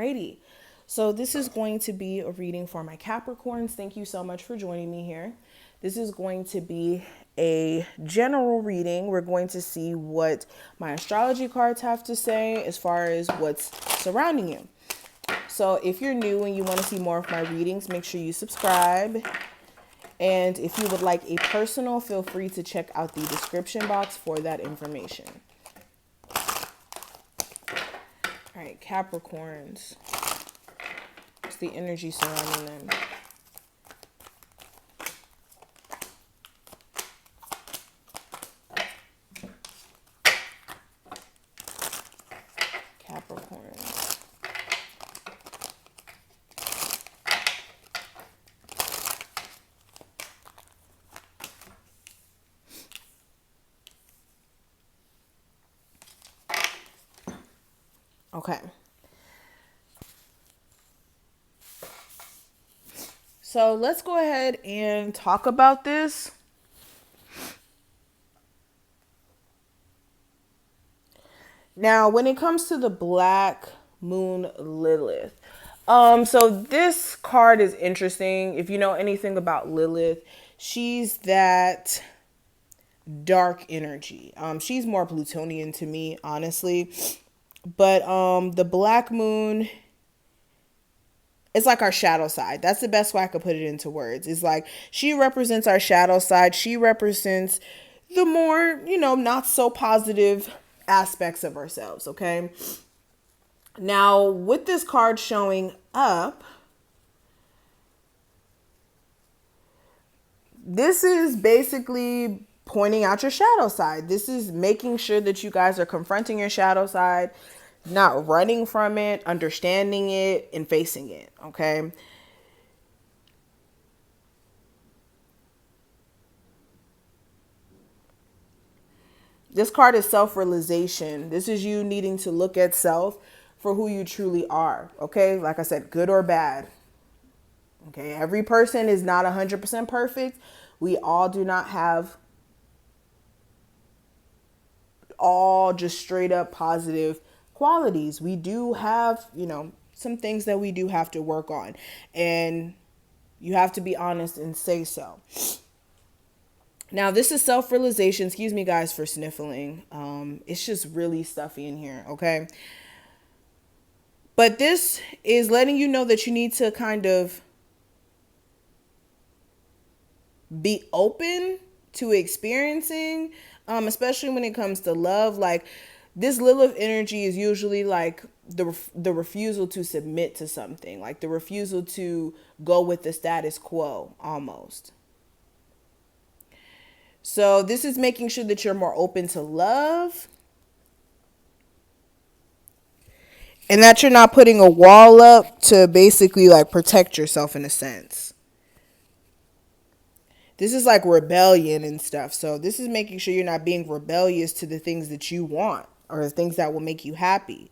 Alrighty. So this is going to be a reading for my Capricorns. Thank you so much for joining me here. This is going to be a general reading. We're going to see what my astrology cards have to say as far as what's surrounding you. So if you're new and you want to see more of my readings, make sure you subscribe. And if you would like a personal, feel free to check out the description box for that information. All right, Capricorns. What's the energy surrounding them? Capricorns. Okay. So let's go ahead and talk about this. Now, when it comes to the Black Moon Lilith, so this card is interesting. If you know anything about Lilith, she's that dark energy. She's more Plutonian to me, honestly. But the Black Moon, it's like our shadow side. That's the best way I could put it into words. It's like she represents our shadow side. She represents the more, not so positive aspects of ourselves, okay? Now, with this card showing up, this is basically pointing out your shadow side. This is making sure that you guys are confronting your shadow side, not running from it, understanding it, and facing it, okay? This card is self-realization. This is you needing to look at self for who you truly are, okay? Like I said, good or bad, okay? Every person is not 100% perfect. We all do not have all just straight up positive qualities. We do have, some things that we do have to work on, and you have to be honest and say so. Now, this is self-realization. Excuse me, guys, for sniffling. It's just really stuffy in here, okay? But this is letting you know that you need to kind of be open to experiencing, especially when it comes to love. Like, this Lilith energy is usually like the refusal to submit to something, like the refusal to go with the status quo almost. So this is making sure that you're more open to love and that you're not putting a wall up to basically like protect yourself in a sense. This is like rebellion and stuff. So this is making sure you're not being rebellious to the things that you want or the things that will make you happy.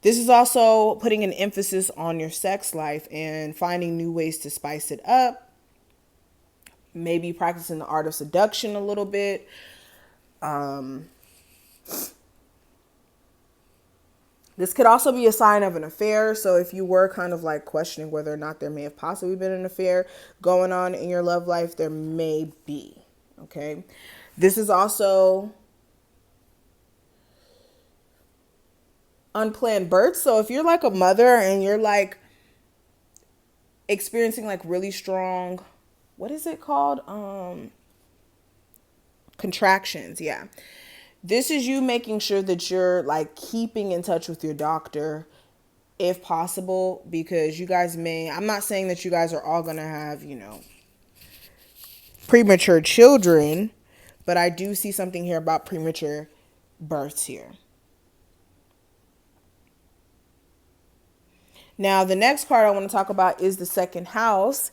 This is also putting an emphasis on your sex life and finding new ways to spice it up. Maybe practicing the art of seduction a little bit. This could also be a sign of an affair. So if you were kind of like questioning whether or not there may have possibly been an affair going on in your love life, there may be. Okay. This is also unplanned birth. So if you're like a mother and you're like experiencing like really strong, what is it called? Contractions. Yeah. This is you making sure that you're like keeping in touch with your doctor if possible, because you guys I'm not saying that you guys are all going to have, premature children, but I do see something here about premature births here. Now, the next card I want to talk about is the second house.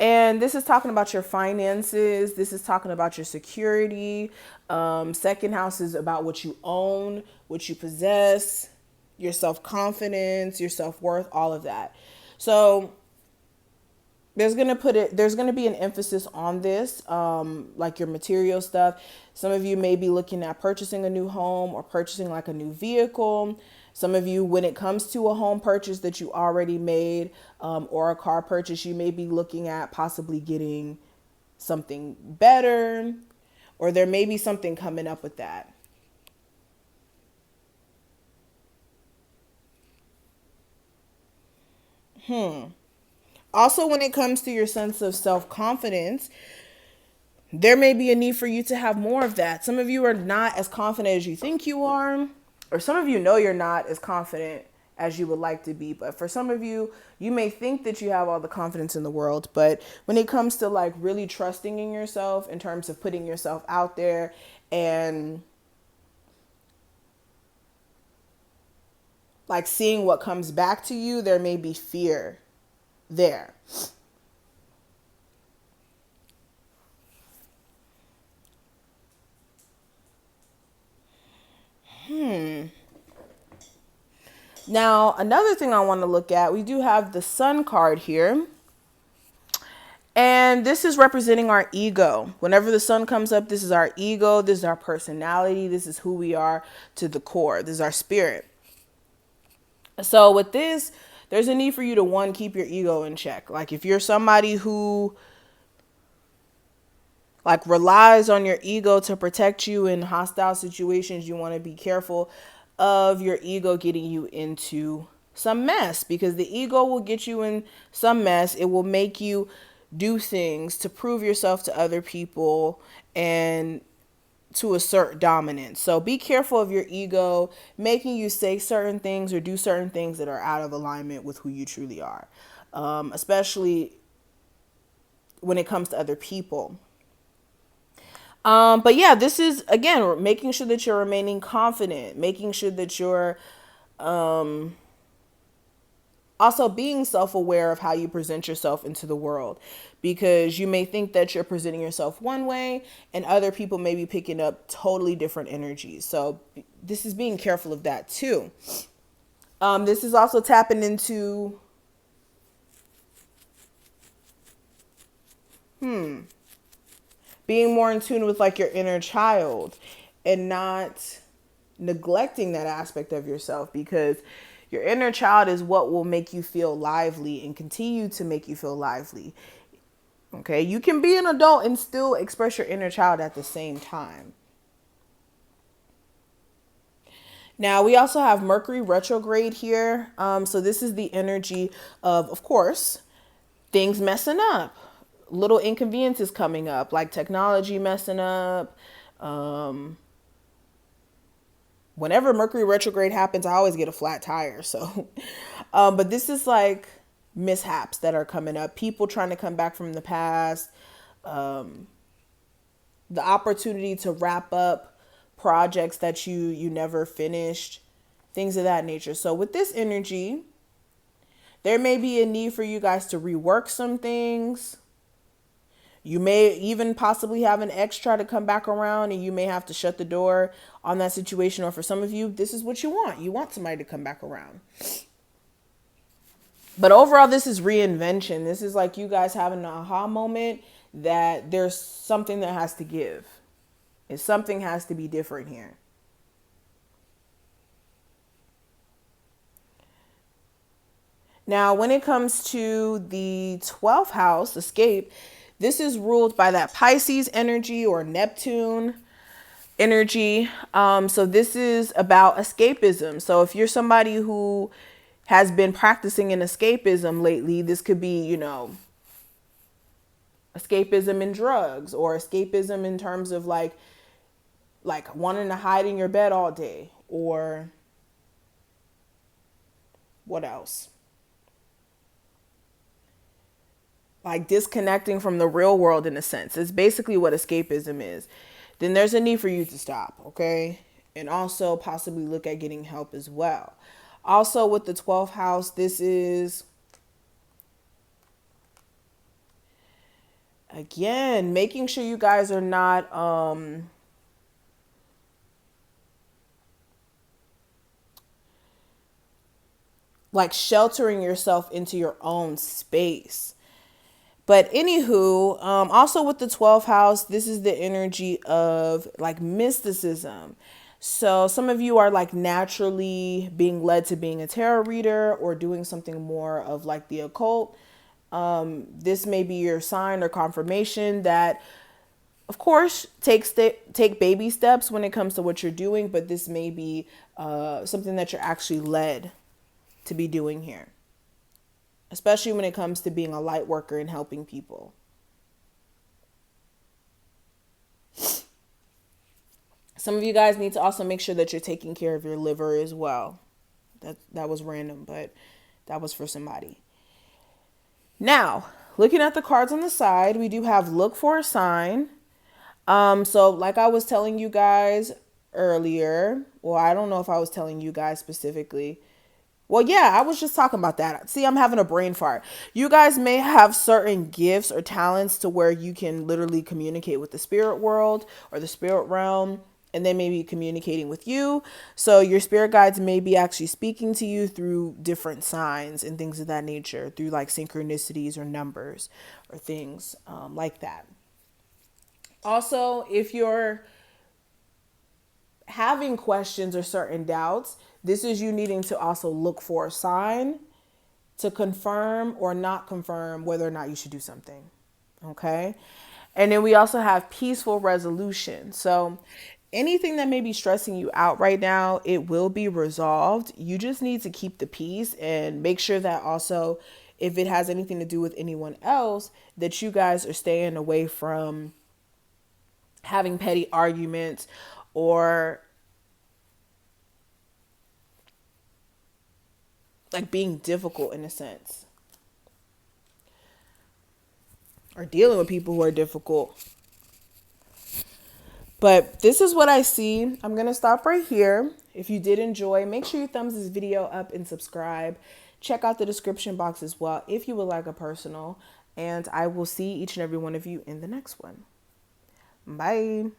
And this is talking about your finances. This is talking about your security. Second house is about what you own, what you possess, your self-confidence, your self-worth, all of that. So there's going to be an emphasis on this, like your material stuff. Some of you may be looking at purchasing a new home or purchasing like a new vehicle. Some of you, when it comes to a home purchase that you already made, or a car purchase, you may be looking at possibly getting something better, or there may be something coming up with that. Also, when it comes to your sense of self-confidence, there may be a need for you to have more of that. Some of you are not as confident as you think you are, or some of you know you're not as confident as you would like to be. But for some of you, you may think that you have all the confidence in the world, but when it comes to like really trusting in yourself in terms of putting yourself out there and like seeing what comes back to you, there may be fear there. Now, another thing I want to look at, we do have the Sun card here. And this is representing our ego. Whenever the sun comes up, this is our ego. This is our personality. This is who we are to the core. This is our spirit. So with this, there's a need for you to, one, keep your ego in check. Like if you're somebody who like relies on your ego to protect you in hostile situations, you want to be careful of your ego getting you into some mess, because the ego will get you in some mess. It will make you do things to prove yourself to other people and to assert dominance. So be careful of your ego making you say certain things or do certain things that are out of alignment with who you truly are, especially when it comes to other people. But yeah, this is, again, making sure that you're remaining confident, making sure that you're also being self-aware of how you present yourself into the world, because you may think that you're presenting yourself one way and other people may be picking up totally different energies. So this is being careful of that too. This is also tapping into being more in tune with like your inner child and not neglecting that aspect of yourself, because your inner child is what will make you feel lively and continue to make you feel lively. Okay, you can be an adult and still express your inner child at the same time. Now, we also have Mercury retrograde here. So this is the energy of course, things messing up, little inconveniences coming up, like technology messing up. Whenever Mercury retrograde happens, I always get a flat tire. So, but this is like mishaps that are coming up, people trying to come back from the past, the opportunity to wrap up projects that you never finished, things of that nature. So with this energy, there may be a need for you guys to rework some things. You may even possibly have an ex try to come back around and you may have to shut the door on that situation. Or for some of you, this is what you want. You want somebody to come back around. But overall, this is reinvention. This is like you guys having an aha moment that there's something that has to give. And something has to be different here. Now, when it comes to the 12th house, escape, this is ruled by that Pisces energy or Neptune energy. So this is about escapism. So if you're somebody who has been practicing an escapism lately, this could be, escapism in drugs, or escapism in terms of like wanting to hide in your bed all day, or what else? Like disconnecting from the real world in a sense. It's basically what escapism is. Then there's a need for you to stop, okay? And also possibly look at getting help as well. Also with the 12th house, this is, again, making sure you guys are not like sheltering yourself into your own space. But anywho, also with the 12th house, this is the energy of like mysticism. So some of you are like naturally being led to being a tarot reader or doing something more of like the occult. This may be your sign or confirmation that, of course, take baby steps when it comes to what you're doing, but this may be something that you're actually led to be doing here, especially when it comes to being a light worker and helping people. Some of you guys need to also make sure that you're taking care of your liver as well. That was random, but that was for somebody. Now, looking at the cards on the side, we do have look for a sign. So like I was telling you guys earlier, well, I don't know if I was telling you guys specifically. Well, yeah, I was just talking about that. See, I'm having a brain fart. You guys may have certain gifts or talents to where you can literally communicate with the spirit world or the spirit realm, and they may be communicating with you. So your spirit guides may be actually speaking to you through different signs and things of that nature, through like synchronicities or numbers or things like that. Also, if you're having questions or certain doubts, this is you needing to also look for a sign to confirm or not confirm whether or not you should do something. Okay. And then we also have peaceful resolution. So anything that may be stressing you out right now, it will be resolved. You just need to keep the peace and make sure that also, if it has anything to do with anyone else, that you guys are staying away from having petty arguments or like being difficult in a sense, or dealing with people who are difficult. But this is what I see. I'm going to stop right here. If you did enjoy, make sure you thumbs this video up and subscribe. Check out the description box as well if you would like a personal. And I will see each and every one of you in the next one. Bye.